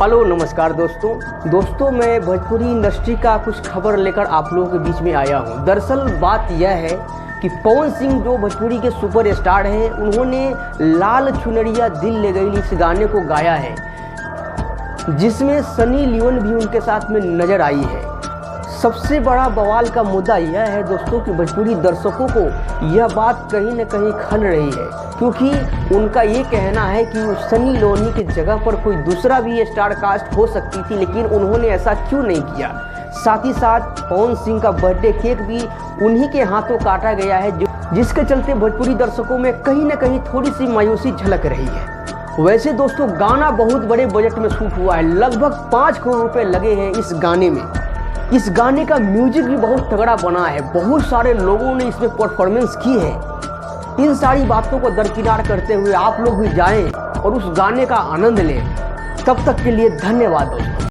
Hello नमस्कार दोस्तों मैं भोजपुरी इंडस्ट्री का कुछ खबर लेकर आप लोगों के बीच में आया हूं। दरअसल बात यह है कि पवन सिंह जो भोजपुरी के सुपर स्टार हैं, उन्होंने लाल चुनरिया दिल ले गई इस गाने को गाया है, जिसमें सनी लियोन भी उनके साथ में नजर आई है। सबसे बड़ा बवाल का मुद्दा यह है दोस्तों कि भोजपुरी दर्शकों को यह बात कहीं न कहीं खल रही है, क्योंकि उनका ये कहना है कि सनी लियोनी की जगह पर कोई दूसरा भी स्टार कास्ट हो सकती थी, लेकिन उन्होंने ऐसा क्यों नहीं किया। साथ ही साथ पवन सिंह का बर्थडे केक भी उन्हीं के हाथों काटा गया है, जिसके चलते भोजपुरी दर्शकों में कहीं न कहीं थोड़ी सी मायूसी झलक रही है। वैसे दोस्तों गाना बहुत बड़े बजट में शूट हुआ है, लगभग 5 करोड़ रुपए लगे हैं इस गाने में। इस गाने का म्यूजिक भी बहुत तगड़ा बना है, बहुत सारे लोगों ने इसमें परफॉर्मेंस की है। इन सारी बातों को दरकिनार करते हुए आप लोग भी जाएं और उस गाने का आनंद लें। तब तक के लिए धन्यवाद दोस्तों।